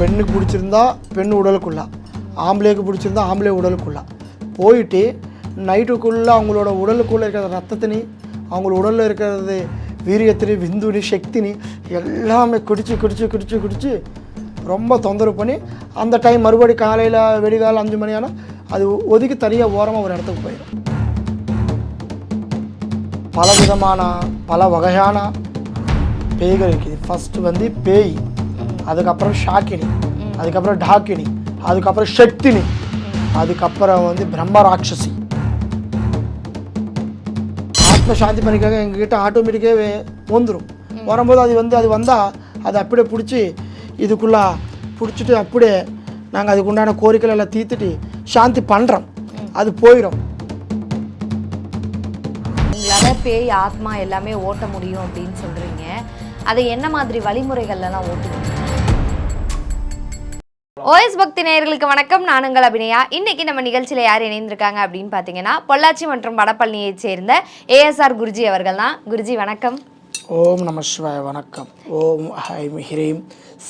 பெண்ணுக்கு பிடிச்சிருந்தா பெண் உடலுக்குள்ளா, ஆம்பளைக்கு பிடிச்சிருந்தா ஆம்பளை உடலுக்குள்ளா போயிட்டு நைட்டுக்குள்ளே அவங்களோட உடலுக்குள்ளே இருக்கிற ரத்தத்தினி, அவங்களோட உடலில் இருக்கிறது வீரியத்தினி, விந்துனி, சக்தினி எல்லாமே குடிச்சு ரொம்ப தொந்தரவு பண்ணி அந்த டைம் மறுபடி காலையில் வெடிகாலம் 5 மணி ஆனால் அது ஒதுக்கி தனியாக ஓரமாக ஒரு இடத்துக்கு போயிடும். பல விதமான பல வகையான பேய்கள் இருக்குது. ஃபஸ்ட்டு வந்து பேய், அதுக்கப்புறம் ஷாக்கினி, அதுக்கப்புறம் டாக்கினி, அதுக்கப்புறம் சக்தினி, அதுக்கப்புறம் வந்து பிரம்ம ராட்சசி. ஆத்ம சாந்தி பண்ணிக்காக எங்ககிட்ட ஆட்டோமேட்டிக்காகவே வந்துடும். வரும்போது அது வந்தால் அதை அப்படியே பிடிச்சி இதுக்குள்ளே பிடிச்சிட்டு அப்படியே நாங்கள் அதுக்கு உண்டான கோரிக்கைகள் எல்லாம் தீர்த்துட்டு சாந்தி பண்ணுறோம். அது போயிடும். உங்களால் பேய் ஆத்மா எல்லாமே ஓட்ட முடியும் அப்படின்னு சொல்கிறீங்க. அதை என்ன மாதிரி வழிமுறைகள்லாம் ஓட்டுவீங்க? ஓஎஸ் பக்தி நேயர்களுக்கு வணக்கம். நான் உங்கள் அபிநயா. இன்னைக்கு நம்ம நிகழ்ச்சியில் யார் இணைந்திருக்காங்க அப்படின்னு பார்த்தீங்கன்னா, பொள்ளாச்சி மற்றும் வடபழனியை சேர்ந்த ஏஎஸ்ஆர் குருஜி அவர்கள் தான். குருஜி வணக்கம். ஓம் நம சிவாய. வணக்கம். ஓம் ஹைம் ஹ்ரீம்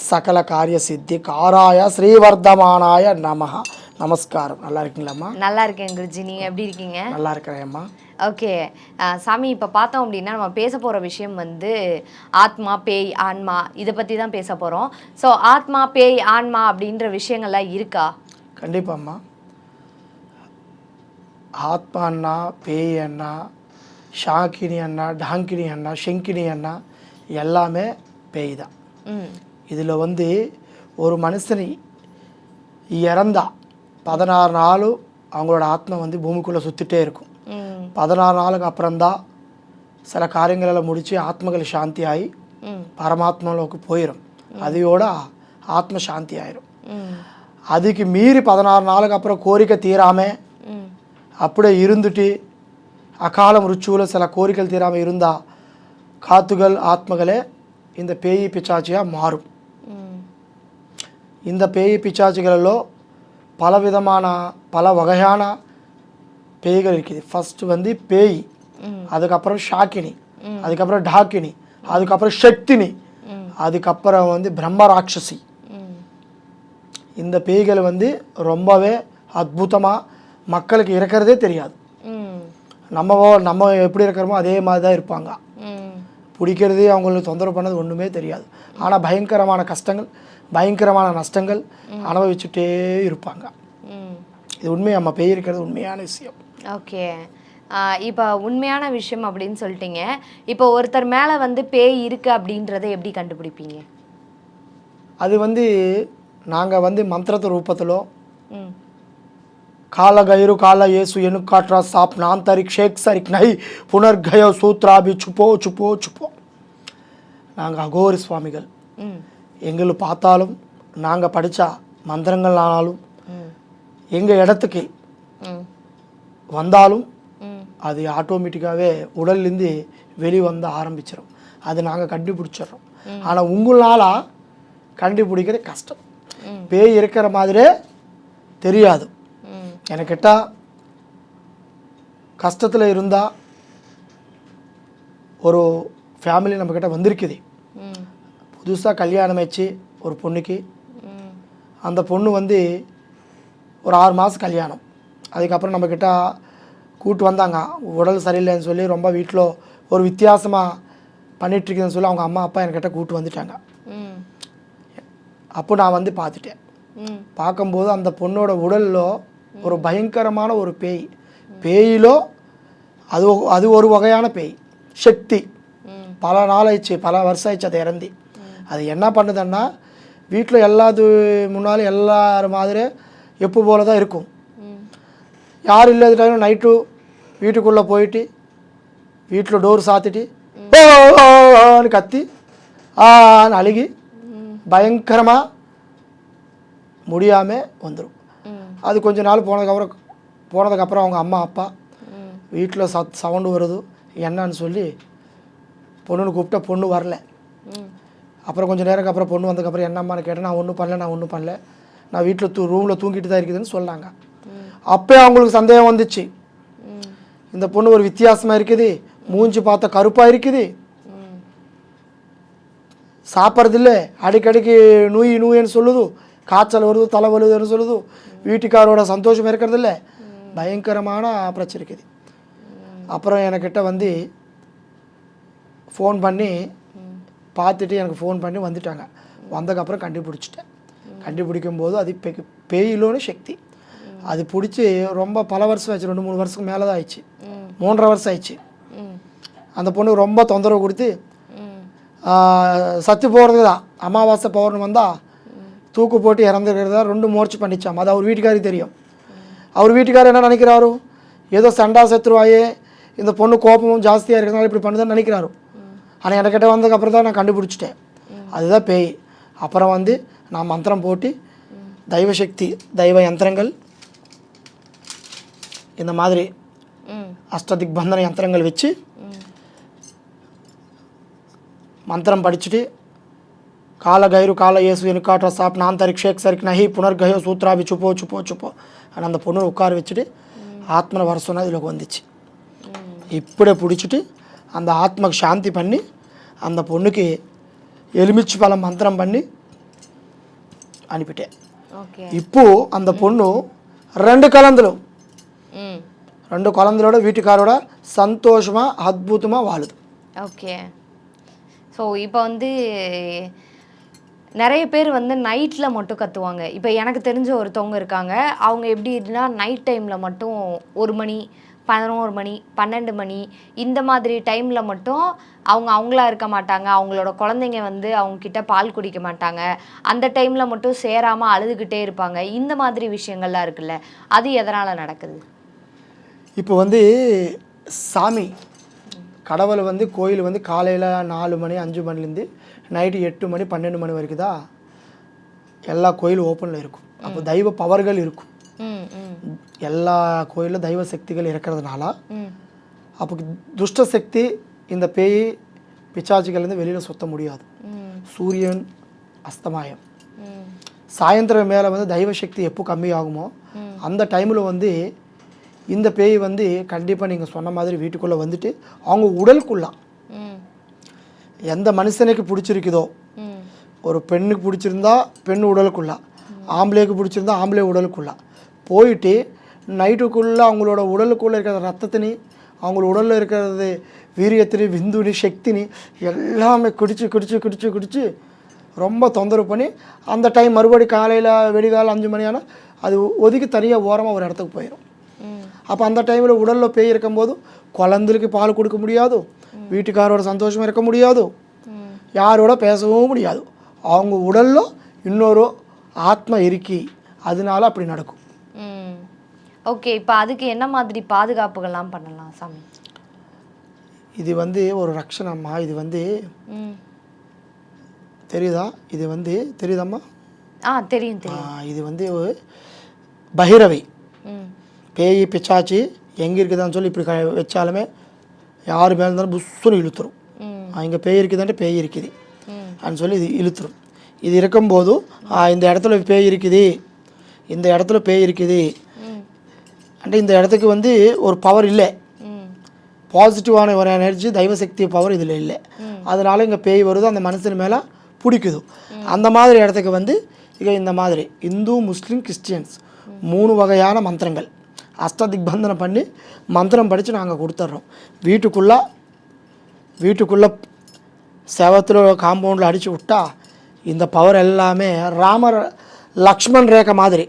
சகல காரிய சித்தி காராய ஸ்ரீவர்தமானாய நமஹ. நமஸ்காரம். நல்லா இருக்கீங்களாம்மா? நல்லா இருக்கேன் குருஜி. நீங்கள் எப்படி இருக்கீங்க? நல்லா இருக்கிறேம்மா. ஓகே சாமி, இப்போ பார்த்தோம் அப்படின்னா நம்ம பேச போகிற விஷயம் வந்து ஆத்மா, பேய், ஆன்மா, இதை பற்றி தான் பேச போகிறோம். ஸோ ஆத்மா, பேய், ஆன்மா அப்படின்ற விஷயங்கள்லாம் இருக்கா? கண்டிப்பாம்மா. ஆத்மா அண்ணா, பேய் அண்ணா, ஷாக்கினி அண்ணா, டாங்கினி அண்ணா, ஷெங்கினி அண்ணா எல்லாமே பேய் தான். இதில் வந்து ஒரு மனுஷனை இறந்தா 16 நாளும் அவங்களோட ஆத்மா வந்து பூமிக்குள்ளே சுற்றிட்டே இருக்கும். 16 நாளுக்கு அப்புறம்தான் சில காரியங்களெல்லாம் முடித்து ஆத்மகள் சாந்தி ஆகி பரமாத்மாவுக்கு போயிடும். அதையோட ஆத்ம சாந்தி ஆயிரும். அதுக்கு மீறி 16 நாளுக்கு அப்புறம் கோரிக்கை தீராமல் அப்படியே இருந்துட்டு அகால மிருச்சுவில் சில கோரிக்கை தீராமல் இருந்தால் காத்துகள் ஆத்மகளே இந்த பேய் பிச்சாச்சியாக மாறும். இந்த பேய் பிச்சாச்சிகளிலோ பலவிதமான பல வகையான பேய்கள் இருக்குது. ஃபஸ்ட்டு வந்து பேய், அதுக்கப்புறம் ஷாக்கினி, அதுக்கப்புறம் டாக்கினி, அதுக்கப்புறம் சக்தினி, அதுக்கப்புறம் வந்து பிரம்ம ராட்சசி. இந்த பேய்கள் வந்து ரொம்பவே அற்புதமாக மக்களுக்கு இருக்கிறதே தெரியாது. நம்ம எப்படி இருக்கிறோமோ அதே மாதிரி தான் இருப்பாங்க. பிடிக்கிறதே அவங்களுக்கு தொந்தரவு பண்ணது ஒன்றுமே தெரியாது. ஆனால் பயங்கரமான கஷ்டங்கள், பயங்கரமான நஷ்டங்கள் அனுபவிச்சுட்டே இருப்பாங்க. இது உண்மையாக நம்ம பேய் இருக்கிறது உண்மையான விஷயம். ஓகே, இப்போ உண்மையான விஷயம் அப்படின்னு சொல்லிட்டீங்க. இப்போ ஒருத்தர் மேலே வந்து பேய் இருக்குது அப்படின்றத எப்படி கண்டுபிடிப்பீங்க? அது வந்து நாங்கள் வந்து மந்திரத்து ரூபத்திலோ கால கயிறு கால ஏசு எனுக்காற்றா சாப் நான் தரிக் ஷேக் சரிக் நை புனர்கயோ சூத்ராபி சுப்போ சுப்போ சுப்போ. நாங்கள் அகோரி சுவாமிகள். எங்களை பார்த்தாலும் நாங்கள் படித்தா மந்திரங்கள் ஆனாலும் எங்கள் இடத்துக்கு வந்தாலும் அது ஆட்டோமேட்டிக்காகவே உடல்லேருந்து வெளிவந்து ஆரம்பிச்சிடும். அது நாங்கள் கண்டுபிடிச்சிடுறோம். ஆனால் உங்களால் கண்டுபிடிக்கிறது கஷ்டம். பேய் இருக்கிற மாதிரியே தெரியாது. எனக்கிட்ட கஷ்டத்தில் இருந்தால் ஒரு ஃபேமிலி நம்மக்கிட்ட வந்திருக்குது. புதுசாக கல்யாணம் ஆச்சு ஒரு பொண்ணுக்கு. அந்த பொண்ணு வந்து ஒரு 6 மாதம் கல்யாணம். அதுக்கப்புறம் நம்மக்கிட்ட கூட்டு வந்தாங்க. உடல் சரியில்லைன்னு சொல்லி ரொம்ப வீட்டில் ஒரு வித்தியாசமாக பண்ணிகிட்ருக்குதுன்னு சொல்லி அவங்க அம்மா அப்பா என்கிட்ட கூட்டு வந்துட்டாங்க. அப்போ நான் வந்து பார்த்துட்டேன். பார்க்கும்போது அந்த பொண்ணோட உடலில் ஒரு பயங்கரமான ஒரு பேய். பேயிலோ அது ஒரு வகையான பேய் சக்தி. பல நாள் ஆயிடுச்சு, பல வருஷம் ஆயிடுச்சு அதை இறந்தி. அது என்ன பண்ணுதுன்னா வீட்டில் எல்லாத்து முன்னாலும் எல்லாரும் மாதிரி எப்போ போல தான் இருக்கும். யார் இல்லாத டைம் நைட்டு வீட்டுக்குள்ளே போயிட்டு வீட்டில் டோர் சாத்திட்டு ஓன்னு கத்தி ஆன்னு அழுகி பயங்கரமாக முடியாமல் வந்துடும். அது கொஞ்ச நாள் போனதுக்கப்புறம் அவங்க அம்மா அப்பா வீட்டில் சவுண்டு வருது என்னன்னு சொல்லி பொண்ணுன்னு கூப்பிட்டா பொண்ணு வரல. அப்புறம் கொஞ்சம் நேரம் அப்புறம் பொண்ணு வந்ததுக்கப்புறம் என்னம்மான்னு கேட்டேன். நான் ஒன்றும் பண்ணல, நான் வீட்டில் ரூமில் தூங்கிட்டு தான் இருக்குதுன்னு சொன்னாங்க. அப்போ அவங்களுக்கு சந்தேகம் வந்துச்சு. இந்த பொண்ணு ஒரு வித்தியாசமாக இருக்குது, மூஞ்சி பார்த்தா கருப்பாக இருக்குது, சாப்பிட்றதில்ல, அடிக்கடிக்கு நூயின்னு சொல்லுது, காய்ச்சல் வருது, தலை வருதுன்னு சொல்லுது, வீட்டுக்காரோட சந்தோஷம் இருக்கிறதில்ல, பயங்கரமான பிரச்சனை இருக்குது. அப்புறம் என்கிட்ட வந்து ஃபோன் பண்ணி பார்த்துட்டு எனக்கு ஃபோன் பண்ணி வந்துட்டாங்க. வந்ததுக்கப்புறம் கண்டுபிடிச்சிட்டேன். கண்டுபிடிக்கும்போது அது பேயிலோன்னு சக்தி. அது பிடிச்சி ரொம்ப பல வருஷம் ஆயிடுச்சு, 2-3 வருஷத்துக்கு மேலே தான் ஆயிடுச்சு, 3.5 வருஷம் ஆயிடுச்சு. அந்த பொண்ணு ரொம்ப தொந்தரவு கொடுத்து சத்து போகிறதுக்கு தான் அமாவாசை பௌர்ணமி வந்தால் தூக்கு போட்டு இறந்துருக்கிறதா 2 முயற்சி பண்ணிச்சாம். அது அவர் வீட்டுக்காருக்கு தெரியும். அவர் வீட்டுக்காரர் என்ன நினைக்கிறாரு, ஏதோ சண்டா சத்துருவாயே இந்த பொண்ணு கோபமும் ஜாஸ்தியாக இருக்கிறதுனால இப்படி பண்ணுதுன்னு நினைக்கிறாரு. ஆனால் என்கிட்ட வந்ததுக்கப்புறம் தான் நான் கண்டுபிடிச்சிட்டேன் அதுதான் பேய். அப்புறம் வந்து நான் மந்திரம் போட்டு தெய்வசக்தி தெய்வ யந்திரங்கள் இந்த மாதிரி அஷ்டதிக்பந்தன யந்திரங்கள் வச்சு மந்திரம் படிச்சுட்டு கால கைரு கால இயேசு எனுக்காற்ற சாப் நான் தரிக் ஷேக் சரிக் நஹி புனர்கயோ சூத்ராபி சுப்போ சுப்போ சுப்போ ஆனால் அந்த பொண்ணு உட்கார வச்சுட்டு ஆத்மனை வர சொன்னால் இதில் வந்துச்சு. இப்படி பிடிச்சிட்டு அந்த ஆத்மக்கு சாந்தி பண்ணி அந்த பொண்ணுக்கு எலுமிச்சு பழம் மந்திரம் பண்ணி அனுப்பிட்டேன். இப்போது அந்த பொண்ணு 2 குழந்தைகளோட வீட்டுக்காரோட சந்தோஷமாக அற்புதமாக வாழுது. ஓகே. ஸோ இப்போ வந்து நிறைய பேர் வந்து நைட்டில் மட்டும் கத்துவாங்க. இப்போ எனக்கு தெரிஞ்ச ஒருத்தவங்க இருக்காங்க. அவங்க எப்படின்னா நைட் டைமில் மட்டும் 1 மணி 11 மணி 12 மணி இந்த மாதிரி டைமில் மட்டும் அவங்களா இருக்க மாட்டாங்க. அவங்களோட குழந்தைங்க வந்து அவங்கக்கிட்ட பால் குடிக்க மாட்டாங்க. அந்த டைமில் மட்டும் சேராமல் அழுதுகிட்டே இருப்பாங்க. இந்த மாதிரி விஷயங்கள்லாம் இருக்குல்ல, அது எதனால் நடக்குது? இப்போ வந்து சாமி கடவுள் வந்து கோயில் வந்து காலையில் 4 மணி 5 மணிலேருந்து நைட்டு 8 மணி 12 மணி வரைக்கும் தான் எல்லா கோயிலும் ஓப்பனில் இருக்கும். அப்போ தெய்வ பவர்கள் இருக்கும். எல்லா கோயிலும் தெய்வ சக்திகள் இருக்கிறதுனால அப்போ துஷ்ட சக்தி இந்த பேய் பிச்சாச்சிகள்லேருந்து வெளியில் சுத்த முடியாது. சூரியன் அஸ்தமாயம் சாயந்தரம் மேலே வந்து தெய்வ சக்தி எப்போ கம்மியாகுமோ அந்த டைமில் வந்து இந்த பேய் வந்து கண்டிப்பாக நீங்கள் சொன்ன மாதிரி வீட்டுக்குள்ளே வந்துட்டு அவங்க உடலுக்குள்ளே எந்த மனுஷனுக்கு பிடிச்சிருக்குதோ, ஒரு பெண்ணுக்கு பிடிச்சிருந்தா பெண் உடலுக்குள்ளே, ஆம்பளைக்கு பிடிச்சிருந்தா ஆம்பளை உடலுக்குள்ளே போயிட்டு நைட்டுக்குள்ளே அவங்களோட உடலுக்குள்ளே இருக்கிற ரத்தத்தினி, அவங்களோட உடலில் இருக்கிறது வீரியத்தினி, விந்துனி, சக்தினி எல்லாமே குடிச்சு ரொம்ப தொந்தரவு பண்ணி அந்த டைம் மறுபடி காலையில் வெடிகாலம் 5 மணி ஆனால் அது ஒதுக்கி தனியாக ஓரமாக ஒரு இடத்துக்கு போயிடும். அப்போ அந்த டைமில் உடலில் பேய் இருக்கும்போது குழந்தைக்கு பால் கொடுக்க முடியாது, வீட்டுக்காரோட சந்தோஷமாக இருக்க முடியாது, யாரோட பேசவும் முடியாது. அவங்க உடலில் இன்னொரு ஆத்மா இருக்கி, அதனால அப்படி நடக்கும். ஓகே. இப்போ அதுக்கு என்ன மாதிரி பாதுகாப்புகள்லாம் பண்ணலாம் சாமி? இது வந்து ஒரு ரக்ஷணம்மா. இது வந்து தெரியுதா? இது வந்து தெரியுதாம்மா? தெரியும். இது வந்து பைரவை பேய் பிச்சாச்சி எங்கே இருக்குதான்னு சொல்லி இப்படி வச்சாலுமே யார் மேலே இருந்தாலும் புஷ்ஷுன்னு இழுத்துரும். இங்கே பேய் இருக்குதான்ட்டு பேய் இருக்குது அப்படின்னு சொல்லி இது இழுத்துரும். இது இருக்கும்போது இந்த இடத்துல பேய் இருக்குது, இந்த இடத்துல பேய் இருக்குது அண்ட் இந்த இடத்துக்கு வந்து ஒரு பவர் இல்லை, பாசிட்டிவான ஒரு எனர்ஜி தெய்வசக்தி பவர் இதில் இல்லை, அதனால இங்கே பேய் வருது, அந்த மனுஷன் மேலே பிடிக்குது. அந்த மாதிரி இடத்துக்கு வந்து இங்கே இந்த மாதிரி இந்து முஸ்லீம் கிறிஸ்டியன்ஸ் 3 வகையான மந்திரங்கள் அஷ்டதிக்பந்தனம் பண்ணி மந்திரம் படித்து நாங்கள் கொடுத்துட்றோம். வீட்டுக்குள்ளே செவத்தில் காம்பவுண்டில் அடித்து விட்டா இந்த பவர் எல்லாமே ராமர் லக்ஷ்மண் ரேகை மாதிரி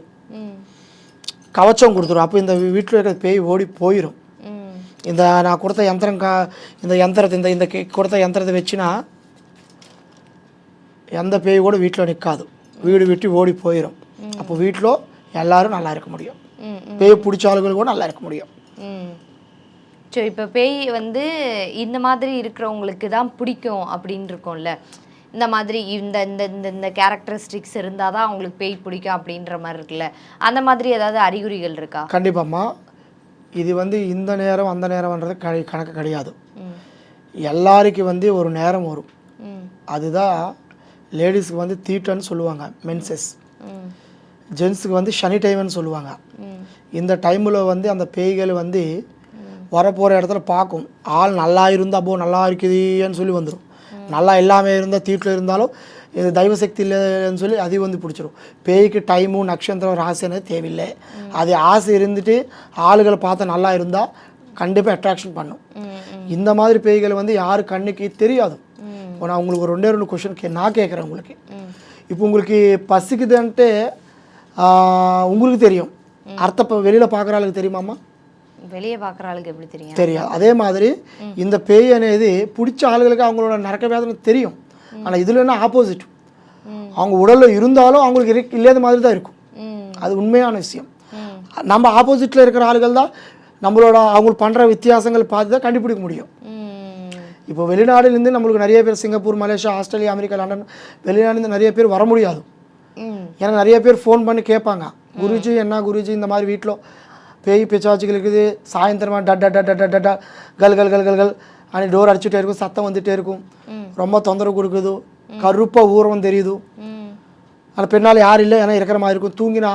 கவச்சம் கொடுத்துரும். அப்போ இந்த வீட்டில் இருக்கிற பேய் ஓடி போயிடும். இந்த நான் கொடுத்த யந்திரம் இந்த யந்திரத்தை இந்த கொடுத்த யந்திரத்தை வச்சுனா எந்த பேய் கூட வீட்டில் நிற்காது, வீடு விட்டு ஓடி போயிடும். அப்போ வீட்டில் எல்லோரும் நல்லா இருக்க முடியும், பேய் பிடிச்ச ஆளுகள் கூட நல்லா இருக்க முடியும். ஸோ இப்போ பேய் வந்து இந்த மாதிரி இருக்கிறவங்களுக்கு தான் பிடிக்கும் அப்படின்னு இருக்கும்ல, இந்த மாதிரி இந்த இந்த இந்த இந்த கேரக்டரிஸ்டிக்ஸ் இருந்தால் தான் அவங்களுக்கு பேய் பிடிக்கும் அப்படின்ற மாதிரி இருக்குல்ல, அந்த மாதிரி ஏதாவது அறிகுறிகள் இருக்கா? கண்டிப்பாம்மா. இது வந்து இந்த நேரம் அந்த நேரம்ன்றது கணக்கு கிடையாது. எல்லாருக்கும் வந்து ஒரு நேரம் வரும். அதுதான் லேடிஸுக்கு வந்து தீட்டன்னு சொல்லுவாங்க, மென்சஸ். ஜென்ஸுக்கு வந்து சனி டைம்னு சொல்லுவாங்க. இந்த டைமில் வந்து அந்த பேய்கள் வந்து வரப்போகிற இடத்துல பார்க்கும், ஆள் நல்லா இருந்தால் நல்லா இருக்குதுன்னு சொல்லி வந்துடும். நல்லா எல்லாமே இருந்தால் தீட்டில் இருந்தாலும் இது தெய்வ சக்தி இல்லைன்னு சொல்லி அது வந்து பிடிச்சிரும். பேய்க்கு டைமும் நட்சத்திரம் ராசினது தேவையில்லை. அது ஆசை இருந்துட்டு ஆளுகளை பார்த்தா நல்லா இருந்தால் கண்டிப்பாக அட்ராக்ஷன் பண்ணும். இந்த மாதிரி பேய்கள் வந்து யாரு கண்ணுக்கு தெரியாது. இப்போ நான் உங்களுக்கு ஒரு 2 கொஷின் நான் கேட்குறேன் உங்களுக்கு. இப்போ உங்களுக்கு பசிக்குதுன்ட்டு உங்களுக்கு தெரியும், அர்த்தம் வெளியில் பார்க்குற ஆளுக்கு தெரியுமாம்மா? வெளியே பார்க்குற ஆளுக்கு எப்படி தெரியும்? தெரியாது. அதே மாதிரி இந்த பேய் అనేది பிடிச்ச ஆளுகளுக்கு அவங்களோட நரக்க வேதனை தெரியும். ஆனால் இதில் என்ன ஆப்போசிட், அவங்க உடலில் இருந்தாலும் அவங்களுக்கு இல்லாத மாதிரி தான் இருக்கும். அது உண்மையான விஷயம். நம்ம ஆப்போசிட்டில் இருக்கிற ஆளுகள் தான் நம்மளோட அவங்க பண்ணுற வித்தியாசங்கள் பார்த்து தான் கண்டுபிடிக்க முடியும். இப்போ வெளிநாடுலேருந்து நம்மளுக்கு நிறைய பேர் Singapore, Malaysia, Australia, America, London வெளிநாடுலேருந்து நிறைய பேர் வர முடியாது. ஏன்னா நிறைய பேர் ஃபோன் பண்ணி கேட்பாங்க, குருஜி என்ன குருஜி இந்த மாதிரி வீட்டில் பேய் பிசாச்சுகள் இருக்குது, சாயந்தரமாக டட் டட் டட் டட் டட் கல் கல் கல் கல் கல் அப்படி டோர் அடிச்சுட்டே இருக்கும், சத்தம் வந்துகிட்டே இருக்கும், ரொம்ப தொந்தரவு கொடுக்குது, கருப்பாக ஊரம் தெரியுது, அந்த பெண்ணால் யாரும் இல்லை ஏன்னா இருக்கிற மாதிரி இருக்கும், தூங்கினா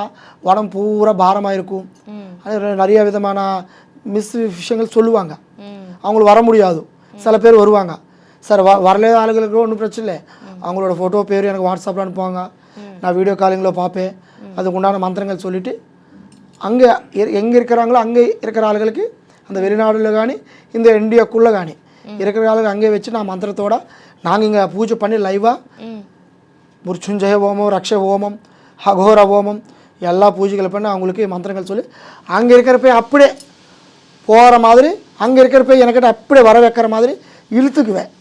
உடம்பு பூரா பாரமாக இருக்கும். அது நிறைய விதமான விஷயங்கள் சொல்லுவாங்க. அவங்களுக்கு வர முடியாது. சில பேர் வருவாங்க, சார் வரலே ஆளுகளுக்கு ஒன்றும் பிரச்சனை இல்லை, அவங்களோட ஃபோட்டோ பேர் எனக்கு வாட்ஸ்அப்பில் அனுப்புவாங்க, நான் வீடியோ காலிங்கில் பார்ப்பேன், அதுக்கு உண்டான மந்திரங்கள் சொல்லிவிட்டு அங்கே எங்கே இருக்கிறாங்களோ அங்கே இருக்கிற ஆளுகளுக்கு அந்த வெளிநாடுல காணி இந்த இந்தியாக்குள்ளே காணி இருக்கிற ஆளுகள் அங்கே வச்சு நான் மந்திரத்தோடு நாங்கள் இங்கே பூஜை பண்ணி லைவாக முருச்சுஞ்சய ஹோமம், ரக்ஷ ஹோமம், அகோர ஹோமம் எல்லா பூஜைகளை பண்ணி அவங்களுக்கு மந்திரங்கள் சொல்லி அங்கே இருக்கிறப்ப அப்படியே போகிற மாதிரி அங்கே இருக்கிறப்ப எனக்கிட்ட அப்படியே வர வைக்கிற மாதிரி இழுத்துக்குவேன்.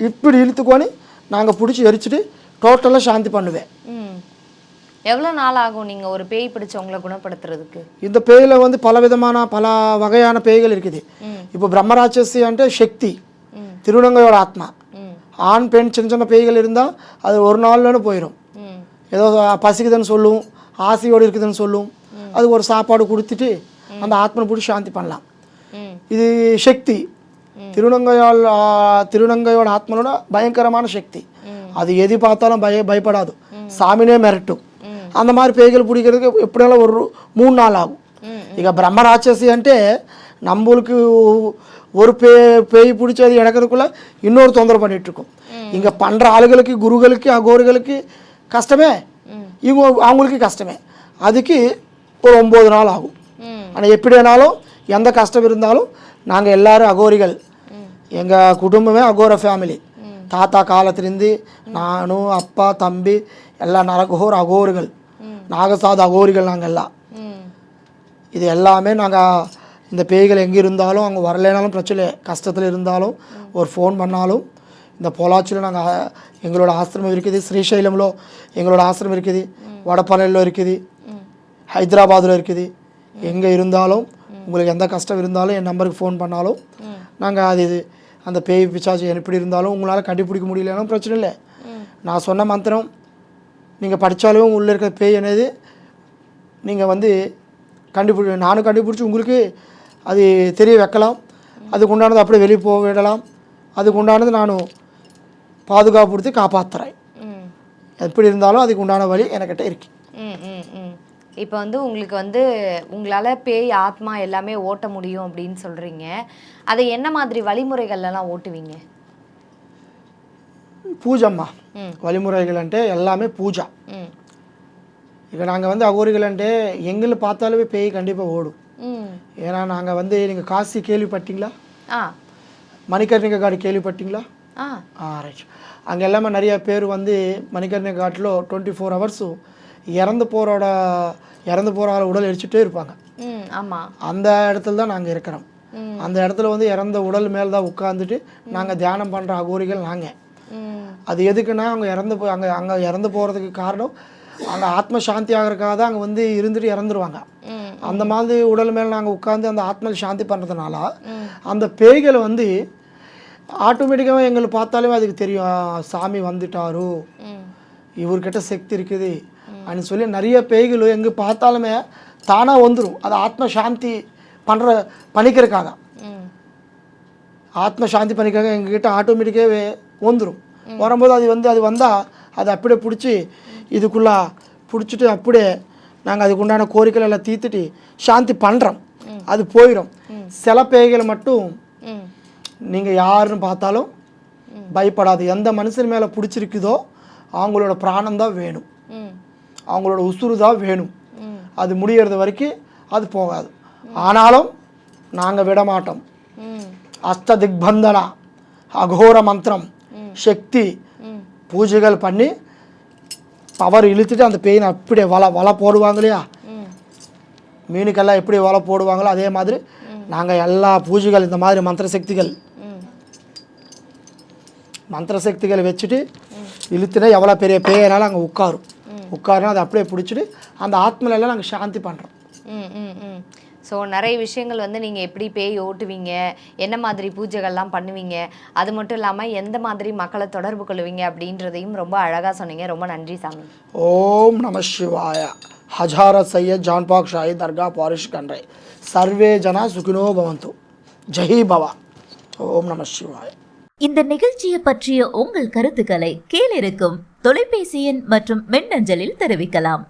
இப்படி இழுத்துக்கோன்னு நாங்கள் பிடிச்சி எரிச்சிட்டு டோட்டலாக சாந்தி பண்ணுவேன். எவ்வளோ நாள் ஆகும் நீங்கள் ஒரு பேய் பிடிச்சவங்களை குணப்படுத்துறதுக்கு? இந்த பேயில் வந்து பல வகையான பேய்கள் இருக்குது. இப்போ பிரம்மராட்சசி అంటే சக்தி, திருநங்கையோட ஆத்மா. ஆண் பெண் சின்ன சின்ன பேய்கள் இருந்தால் அது ஒரு நாள்லன்னு போயிடும். ஏதோ பசிக்குதுன்னு சொல்லும், ஆசையோடு இருக்குதுன்னு சொல்லும், அது ஒரு சாப்பாடு கொடுத்துட்டு அந்த ஆத்மனை பிடிச்சி சாந்தி பண்ணலாம். இது சக்தி, திருநங்கையோட ஆத்மனோட பயங்கரமான சக்தி. அது எது பார்த்தாலும் பயப்படாது, சாமினே மிரட்டும். அந்த மாதிரி பேய்கள் பிடிக்கிறதுக்கு எப்படியாலும் ஒரு 3 நாள் ஆகும். ఇక బ్రహ్మరాక్షసి అంటే நம்மளுக்கு ஒரு பேய் பிடிச்சது இறக்கிறதுக்குள்ள இன்னொரு தொந்தரவு பண்ணிட்டு இருக்கும். இங்கே பண்ணுற ஆளுகளுக்கு, குருகளுக்கு, அகோர்களுக்கு கஷ்டமே, இவங்க அவங்களுக்கு கஷ்டமே. அதுக்கு ஒரு 9 நாள் ஆகும். ஆனால் எப்படி வேணாலும் எந்த கஷ்டம் இருந்தாலும் நாங்கள் எல்லோரும் அகோரிகள், எங்கள் குடும்பமே அகோர ஃபேமிலி. தாத்தா காலத்துலேருந்து நானும் அப்பா தம்பி எல்லாம் நரகோர் அகோர்கள், நாகசாத அகோரிகள் நாங்கள் எல்லாம். இது எல்லாமே நாங்கள் இந்த பேய்கள் எங்கே இருந்தாலும் அவங்க வரலைனாலும் பிரச்சனை, கஷ்டத்தில் இருந்தாலும் ஒரு ஃபோன் பண்ணாலும் இந்த பொள்ளாச்சியில் நாங்கள் எங்களோட ஆசிரமம் இருக்குது, ஸ்ரீசைலமில் எங்களோட ஆசிரமம் இருக்குது, வடபழனியில் இருக்குது, ஹைதராபாத்தில் இருக்குது. எங்கே இருந்தாலும் உங்களுக்கு எந்த கஷ்டம் இருந்தாலும் என் நம்பருக்கு ஃபோன் பண்ணாலும் நாங்கள் அது அந்த பேய் பிசாச்சு எப்படி இருந்தாலும் உங்களால் கண்டுபிடிக்க முடியலனாலும் பிரச்சனை இல்லை. நான் சொன்ன மந்திரம் நீங்கள் படித்தாலும் உள்ளே இருக்கிற பேய் என்னது நீங்கள் வந்து நானும் கண்டுபிடிச்சி உங்களுக்கு அது தெரிய வைக்கலாம். அதுக்கு உண்டானது அப்படியே வெளியே போக விடலாம். அதுக்கு உண்டானது நானும் பாதுகாப்பு கொடுத்து காப்பாற்றுறேன். எப்படி இருந்தாலும் அதுக்கு உண்டான வழி என்கிட்ட இருக்கு. இப்போ வந்து உங்களுக்கு வந்து உங்களால் பேய் ஆத்மா எல்லாமே ஓட்ட முடியும் அப்படின்னு சொல்கிறீங்க. அதை என்ன மாதிரி வழிமுறைகள்லாம் ஓட்டுவீங்க? పూజమ్మా వలిమురైகள் అంటే எல்லாமே பூஜா. இப்போ நாங்கள் வந்து அகோரிகள் అంటే எங்களை பார்த்தாலுமே பேய் கண்டிப்பாக ஓடும். ஏன்னா நாங்கள் வந்து நீங்கள் காசி கேள்விப்பட்டீங்களா? மணிகர்ணிகா காடு கேள்விப்பட்டீங்களா? ரைட். அங்கே எல்லாமே நிறைய பேர் வந்து மணிகர்ணிகா காட்டில் 24 hours இறந்து போகிற உடல் எரிச்சுட்டே இருப்பாங்க. அந்த இடத்துல தான் நாங்கள் இருக்கிறோம். அந்த இடத்துல வந்து இறந்த உடல் மேலே தான் உட்காந்துட்டு நாங்கள் தியானம் பண்ணுற அகோரிகள் நாங்கள். அது எதுக்குன்னா அவங்க அங்கே இறந்து போகிறதுக்கு காரணம் அங்கே ஆத்ம சாந்தி ஆகிறதுக்காக தான் அங்கே வந்து இருந்துட்டு இறந்துருவாங்க. அந்த மாதிரி உடல் மேலே நாங்கள் உட்காந்து அந்த ஆத்ம சாந்தி பண்ணுறதுனால அந்த பேய்களை வந்து ஆட்டோமேட்டிக்காக எங்களை பார்த்தாலுமே அதுக்கு தெரியும், சாமி வந்துட்டாரு, இவர்கிட்ட சக்தி இருக்குது அப்படின்னு சொல்லி நிறைய பேய்கள் எங்கே பார்த்தாலுமே தானாக வந்துடும். அது ஆத்ம சாந்தி பண்ணிக்கிறதுக்காக ஆத்ம சாந்தி பண்ணிக்கிறதுக்காக எங்ககிட்ட ஆட்டோமேட்டிக்காகவே வந்துடும். வரும்போது அது வந்தால் அதை அப்படியே பிடிச்சி இதுக்குள்ளே பிடிச்சிட்டு அப்படியே நாங்கள் அதுக்கு உண்டான கோரிக்கைகள் எல்லாம் தீர்த்துட்டு சாந்தி பண்ணுறோம். அது போயிடும். சில பேய்களை மட்டும் நீங்கள் யாருன்னு பார்த்தாலும் பயப்படாது. எந்த மனுஷன் மேலே பிடிச்சிருக்குதோ அவங்களோட பிராணம் தான் வேணும், அவங்களோட உசுறு தான் வேணும். அது முடியறது வரைக்கும் அது போகாது. ஆனாலும் நாங்கள் விட மாட்டோம். அஸ்த திக்பந்தனா, அகோர மந்திரம், சக்தி பூஜைகள் பண்ணி பவர் இழுத்துட்டு அந்த பெயினை அப்படியே வலை போடுவாங்க இல்லையா, மீனுக்கெல்லாம் எப்படி வலை போடுவாங்களோ அதே மாதிரி நாங்கள் எல்லா பூஜைகள் இந்த மாதிரி மந்திர சக்திகள் வச்சுட்டு இழுத்துனா எவ்வளோ பெரிய பேயனாலும் அங்கே உட்காருனா அதை அப்படியே பிடிச்சிட்டு அந்த ஆத்மலையெல்லாம் நாங்கள் சாந்தி பண்ணுறோம். ஸோ நிறைய விஷயங்கள் வந்து நீங்கள் எப்படி பேய் ஓட்டுவீங்க, என்ன மாதிரி பூஜைகள்லாம் பண்ணுவீங்க, அது மட்டும் இல்லாமல் எந்த மாதிரி மக்களை தொடர்பு கொள்வீங்க அப்படின்றதையும் ரொம்ப அழகாக சொன்னீங்க. ரொம்ப நன்றி சாமி. ஓம் நம சிவாய. ஹஜார சையத் ஜான்பாக் ஷாஹி தர்கா பாரிஷ் கன்றை சர்வே ஜனா சுகினோ பவந்து. ஜெய் பவா. ஓம் நம சிவாய. இந்த நிகழ்ச்சியை பற்றிய உங்கள் கருத்துக்களை கீழிருக்கும் தொலைபேசி எண் மற்றும் மின்னஞ்சலில் தெரிவிக்கலாம்.